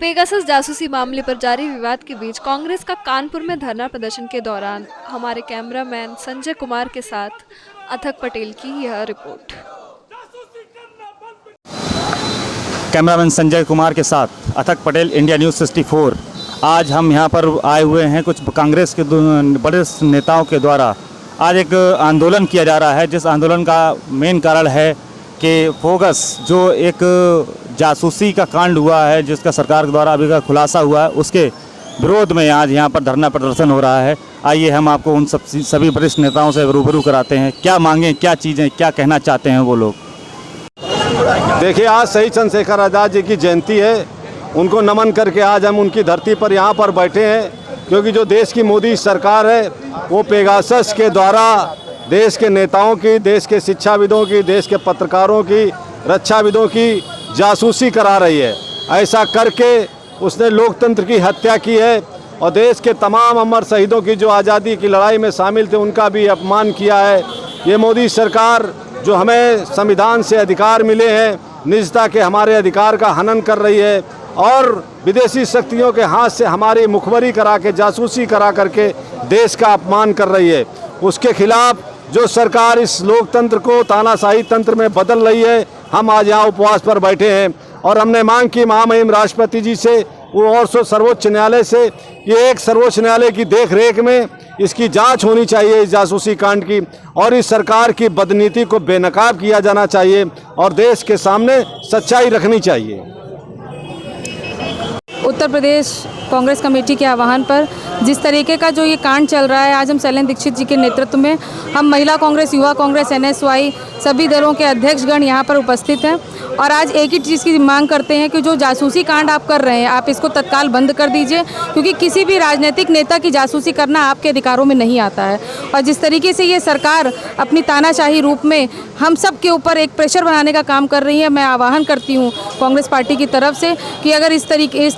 Pegasus जासूसी मामले पर जारी विवाद के बीच कांग्रेस का कानपुर में धरना प्रदर्शन के दौरान हमारे कैमरामैन संजय कुमार के साथ अथक पटेल की यह रिपोर्ट। कैमरामैन संजय कुमार के साथ अथक पटेल, इंडिया न्यूज़ 64। आज हम यहाँ पर आए हुए हैं कुछ कांग्रेस के बड़े नेताओं के द्वारा आज एक आंदोलन किया जा रहा है, जिस आंदोलन का मेन कारण है कि बोगस जो एक जासूसी का कांड हुआ है, जिसका सरकार के द्वारा अभी का खुलासा हुआ है, उसके विरोध में आज यहाँ पर धरना प्रदर्शन हो रहा है। आइए हम आपको उन सभी वरिष्ठ नेताओं से रूबरू कराते हैं, क्या मांगें, क्या चीज़ें, क्या कहना चाहते हैं वो लोग। देखिए, आज शहीद चंद्रशेखर आज़ाद जी की जयंती है, उनको नमन करके आज हम उनकी धरती पर यहाँ पर बैठे हैं, क्योंकि जो देश की मोदी सरकार है वो पेगासस के द्वारा देश के नेताओं की, देश के शिक्षाविदों की, देश के पत्रकारों की, रक्षाविदों की जासूसी करा रही है। ऐसा करके उसने लोकतंत्र की हत्या की है और देश के तमाम अमर शहीदों की जो आज़ादी की लड़ाई में शामिल थे उनका भी अपमान किया है। ये मोदी सरकार जो हमें संविधान से अधिकार मिले हैं, निजता के हमारे अधिकार का हनन कर रही है और विदेशी शक्तियों के हाथ से हमारी मुखबरी करा के, जासूसी करा करके देश का अपमान कर रही है। उसके खिलाफ जो सरकार इस लोकतंत्र को तानाशाही तंत्र में बदल रही है, हम आज यहाँ उपवास पर बैठे हैं और हमने मांग की महामहिम राष्ट्रपति जी से और सर्वोच्च न्यायालय से कि एक सर्वोच्च न्यायालय की देखरेख में इसकी जांच होनी चाहिए, इस जासूसी कांड की, और इस सरकार की बदनीति को बेनकाब किया जाना चाहिए और देश के सामने सच्चाई रखनी चाहिए। उत्तर प्रदेश कांग्रेस कमेटी के आह्वान पर जिस तरीके का जो ये कांड चल रहा है, आज हम शैलेंद्र दीक्षित जी के नेतृत्व में हम महिला कांग्रेस, युवा कांग्रेस, NSY सभी दलों के अध्यक्षगण यहाँ पर उपस्थित हैं और आज एक ही चीज़ की मांग करते हैं कि जो जासूसी कांड आप कर रहे हैं, आप इसको तत्काल बंद कर दीजिए, क्योंकि किसी भी राजनीतिक नेता की जासूसी करना आपके अधिकारों में नहीं आता है। और जिस तरीके से ये सरकार अपनी तानाशाही रूप में हम सब के ऊपर एक प्रेशर बनाने का काम कर रही है, मैं आह्वान करती हूँ कांग्रेस पार्टी की तरफ से कि अगर इस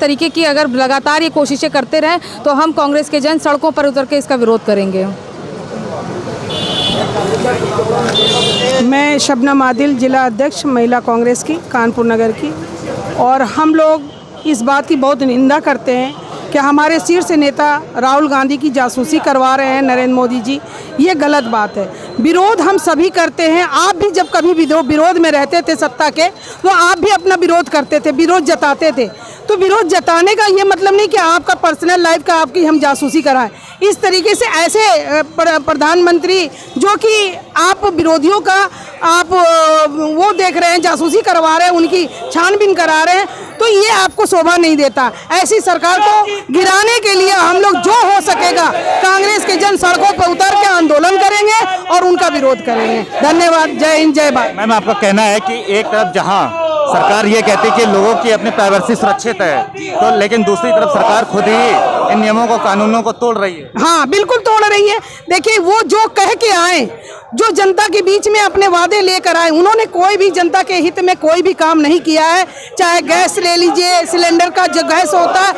तरीके की अगर लगातार ये कोशिशें करते रहें तो हम कांग्रेस के जन सड़कों पर उतर के इसका विरोध करेंगे। मैं शबनम आदिल, जिला अध्यक्ष महिला कांग्रेस की कानपुर नगर की, और हम लोग इस बात की बहुत निंदा करते हैं कि हमारे शीर्ष नेता राहुल गांधी की जासूसी करवा रहे हैं नरेंद्र मोदी जी। ये गलत बात है। विरोध हम सभी करते हैं। आप भी जब कभी विरोध में रहते थे सत्ता के, तो आप भी अपना विरोध करते थे, विरोध जताते थे। तो विरोध जताने का ये मतलब नहीं कि आपका पर्सनल लाइफ का आपकी हम जासूसी कराएं। इस तरीके से ऐसे प्रधानमंत्री जो कि आप विरोधियों का आप वो देख रहे हैं, जासूसी करवा रहे हैं, उनकी छानबीन करा रहे हैं, तो ये आपको शोभा नहीं देता। ऐसी सरकार को गिराने के लिए हम लोग जो हो सकेगा कांग्रेस के जन सड़कों पर उतर के आंदोलन करेंगे और उनका विरोध करेंगे। धन्यवाद। जय हिंद, जय भारत। मैम, आपका कहना है कि एक तरफ जहां सरकार ये कहती है कि लोगों की अपनी प्राइवेसी सुरक्षित है, तो लेकिन दूसरी तरफ सरकार खुद ही इन नियमों को, कानूनों को तोड़ रही है। हाँ, बिल्कुल तोड़ रही है। देखिए, वो जो कह के आए, जो जनता के बीच में अपने वादे लेकर आए, उन्होंने कोई भी जनता के हित में कोई भी काम नहीं किया है। चाहे गैस ले लीजिए, सिलेंडर का जो गैस होता है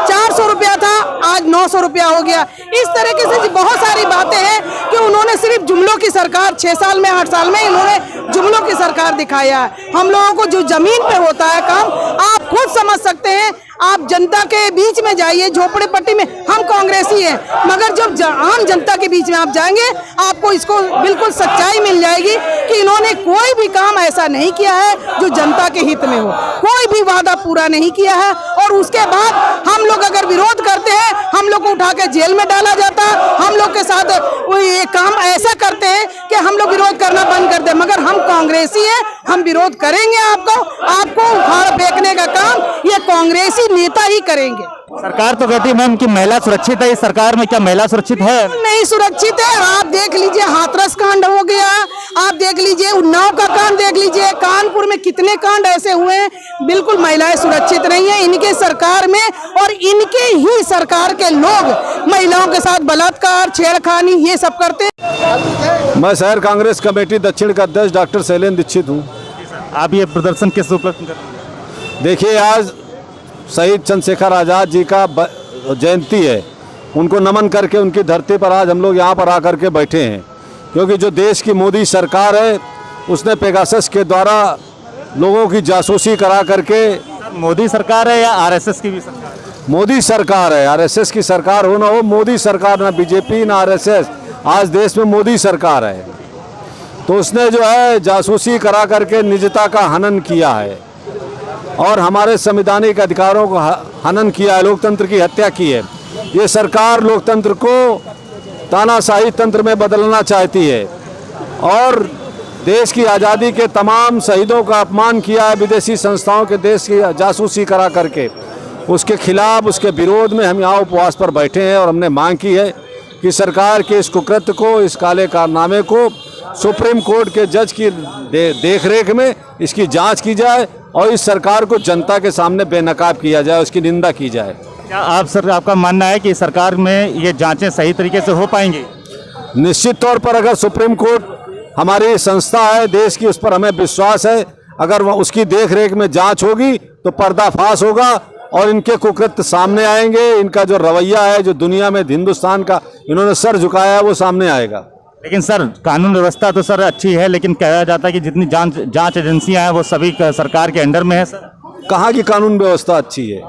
400 रुपया था, आज 900 रुपया हो गया। इस तरीके से बहुत सारी बातें हैं कि उन्होंने सिर्फ जुमलों की सरकार 6 साल में, 8 साल में इन्होंने जुमलों की सरकार दिखाया है। हम लोगों को जो जमीन पे होता है काम, आप खुद समझ सकते हैं। आप जनता के बीच में जाइए, झोपड़े पट्टी में, हम कांग्रेसी हैं, मगर जब आम जनता के बीच में आप जाएंगे, आपको इसको बिल्कुल सच्चाई मिल जाएगी कि इन्होंने कोई भी काम ऐसा नहीं किया है जो जनता के हित में हो। कोई भी वादा पूरा नहीं किया है और उसके बाद हम लोग अगर विरोध करते हैं, हम लोग को उठा के जेल में डाला जाता है। हम लोग के साथ ये काम ऐसा करते हैं कि हम लोग विरोध करना बंद कर दें, मगर हम कांग्रेसी हैं, हम विरोध करेंगे। आपको उखाड़ फेंकने का काम ये कांग्रेसी नेता ही करेंगे। सरकार तो कहती है मैम कि महिला सुरक्षित है, इस सरकार में क्या महिला सुरक्षित है? नहीं सुरक्षित है। आप देख लीजिए, हाथरस कांड हो गया, आप देख लीजिए उन्नाव का कांड देख लीजिए, कानपुर में कितने कांड ऐसे हुए हैं। बिल्कुल महिलाएं सुरक्षित नहीं है इनके सरकार में, और इनके ही सरकार के लोग महिलाओं के साथ बलात्कार, छेड़खानी ये सब करते हैं। मैं शहर कांग्रेस कमेटी दक्षिण का अध्यक्ष डॉक्टर शैलेंद्र दीक्षित हूँ। आप ये प्रदर्शन किस उपलक्ष्य में कर रहे हैं? देखिए, आज शहीद चंद्रशेखर आज़ाद जी का जयंती है, उनको नमन करके उनकी धरती पर आज हम लोग यहाँ पर आकर के बैठे हैं, क्योंकि जो देश की मोदी सरकार है उसने पेगासस के द्वारा लोगों की जासूसी करा करके मोदी सरकार है या आरएसएस की भी सरकार है? मोदी सरकार है, आरएसएस की सरकार हो ना हो, मोदी सरकार, ना बीजेपी ना आरएसएस, आज देश में मोदी सरकार है। तो उसने जो है जासूसी करा करके निजता का हनन किया है और हमारे संवैधानिक अधिकारों को हनन किया है, लोकतंत्र की हत्या की है। ये सरकार लोकतंत्र को तानाशाही तंत्र में बदलना चाहती है और देश की आज़ादी के तमाम शहीदों का अपमान किया है विदेशी संस्थाओं के देश की जासूसी करा करके। उसके खिलाफ, उसके विरोध में हम यहाँ उपवास पर बैठे हैं और हमने मांग की है कि सरकार के इस कुकृत्य को, इस काले कारनामे को सुप्रीम कोर्ट के जज की देखरेख में इसकी जांच की जाए और इस सरकार को जनता के सामने बेनकाब किया जाए, उसकी निंदा की जाए। क्या आपका मानना है कि सरकार में ये जांचें सही तरीके से हो पाएंगी? निश्चित तौर पर अगर सुप्रीम कोर्ट हमारी संस्था है देश की, उस पर हमें विश्वास है, अगर वह उसकी देखरेख में जांच होगी तो पर्दाफाश होगा और इनके कुकृत्य सामने आएंगे। इनका जो रवैया है, जो दुनिया में हिंदुस्तान का इन्होंने सर झुकाया है, वो सामने आएगा। लेकिन सर, कानून व्यवस्था तो सर अच्छी है, लेकिन कहा जाता है कि जितनी जांच एजेंसियां हैं वो सभी सरकार के अंडर में है सर। कहाँ की कानून व्यवस्था अच्छी है?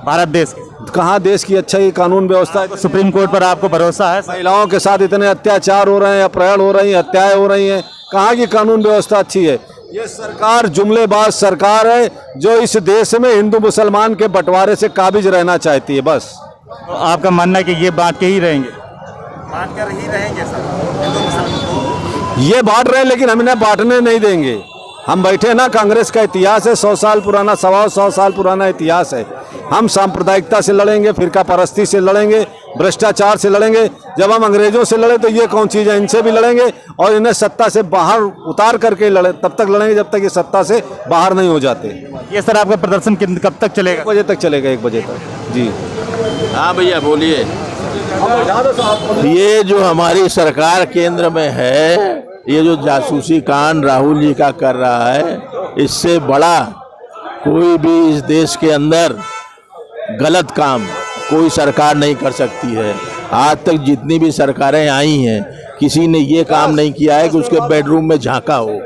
भारत देश की कहाँ देश की अच्छा ही कानून व्यवस्था है? सुप्रीम कोर्ट पर आपको भरोसा है? महिलाओं के साथ इतने अत्याचार हो रहे हैं, अपहरण हो रही हैं, हत्याएं हो रही हैं, कहाँ की कानून व्यवस्था अच्छी है? ये सरकार जुमलेबाज सरकार है जो इस देश में हिंदू मुसलमान के बंटवारे से काबिज रहना चाहती है। बस तो आपका मानना है कि ये बांट के ही रहेंगे? बांट कर ही रहेंगे सर हिंदू मुसलमान? ये बांट रहे हैं लेकिन हम इन्हें बांटने नहीं देंगे। हम बैठे ना, कांग्रेस का इतिहास है 100 साल पुराना, 100 साल पुराना इतिहास है। हम सांप्रदायिकता से लड़ेंगे, फिरका परस्ती से लड़ेंगे, भ्रष्टाचार से लड़ेंगे। जब हम अंग्रेजों से लड़े तो ये कौन चीज़ है, इनसे भी लड़ेंगे और इन्हें सत्ता से बाहर उतार करके लड़े, तब तक लड़ेंगे जब तक ये सत्ता से बाहर नहीं हो जाते। ये सर आपका प्रदर्शन कब तक चलेगा? 1 बजे तक चलेगा, 1 बजे तक। जी हाँ भैया बोलिए। ये जो हमारी सरकार केंद्र में है, ये जो जासूसी कांड राहुल जी का कर रहा है, इससे बड़ा कोई भी इस देश के अंदर गलत काम कोई सरकार नहीं कर सकती है। आज तक जितनी भी सरकारें आई हैं, किसी ने ये काम नहीं किया है कि उसके बेडरूम में झांका हो।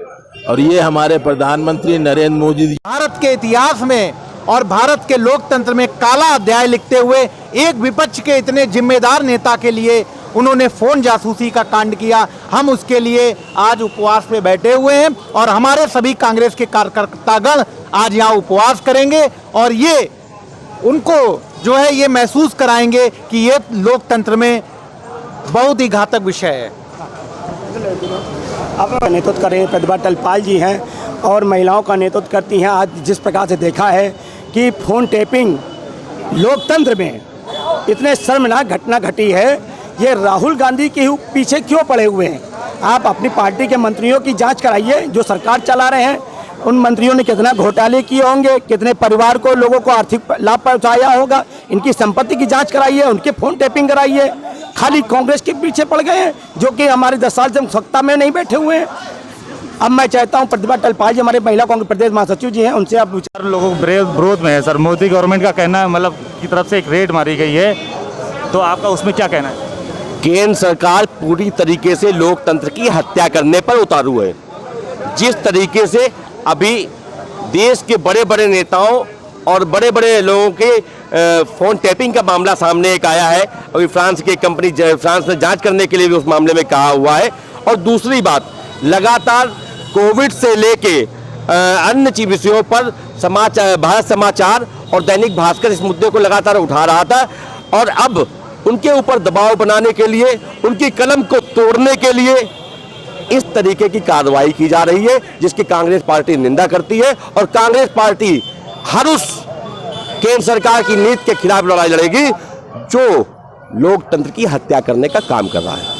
और ये हमारे प्रधानमंत्री नरेंद्र मोदी जी भारत के इतिहास में और भारत के लोकतंत्र में काला अध्याय लिखते हुए एक विपक्ष के इतने जिम्मेदार नेता के लिए उन्होंने फोन जासूसी का कांड किया। हम उसके लिए आज उपवास पे बैठे हुए हैं और हमारे सभी कांग्रेस के कार्यकर्तागण आज यहाँ उपवास करेंगे और ये उनको जो है ये महसूस कराएंगे कि ये लोकतंत्र में बहुत ही घातक विषय है। आप नेतृत्व कर रहे हैं प्रतिभा टलपाल जी हैं और महिलाओं का नेतृत्व करती हैं। आज जिस प्रकार से देखा है कि फोन टैपिंग लोकतंत्र में इतने शर्मनाक घटना घटी है, ये राहुल गांधी के पीछे क्यों पड़े हुए हैं? आप अपनी पार्टी के मंत्रियों की जांच कराइए जो सरकार चला रहे हैं। उन मंत्रियों ने कितना घोटाले किए होंगे, कितने परिवार को, लोगों को आर्थिक लाभ पहुंचाया होगा, इनकी संपत्ति की जांच कराइए, उनके फोन टैपिंग कराइए। खाली कांग्रेस के पीछे पड़ गए हैं जो कि हमारे 10 साल से सत्ता में नहीं बैठे हुए हैं। अब मैं चाहता हूं प्रतिभा टलपाल जी हमारे महिला कांग्रेस प्रदेश महासचिव जी हैं, उनसे आप विचार लोगों के विरोध में है सर। मोदी गवर्नमेंट का कहना है, मतलब की तरफ से एक रेड मारी गई है, तो आपका उसमें क्या कहना है? केंद्र सरकार पूरी तरीके से लोकतंत्र की हत्या करने पर उतारू है। जिस तरीके से अभी देश के बड़े बड़े नेताओं और बड़े बड़े लोगों के फ़ोन टैपिंग का मामला सामने एक आया है, अभी फ्रांस की कंपनी फ्रांस ने जांच करने के लिए भी उस मामले में कहा हुआ है। और दूसरी बात, लगातार कोविड से लेके अन्य विषयों पर समाचार, भारत समाचार और दैनिक भास्कर इस मुद्दे को लगातार उठा रहा था और अब उनके ऊपर दबाव बनाने के लिए, उनकी कलम को तोड़ने के लिए इस तरीके की कार्रवाई की जा रही है, जिसकी कांग्रेस पार्टी निंदा करती है। और कांग्रेस पार्टी हर उस केंद्र सरकार की नीति के खिलाफ लड़ाई लड़ेगी जो लोकतंत्र की हत्या करने का काम कर रहा है।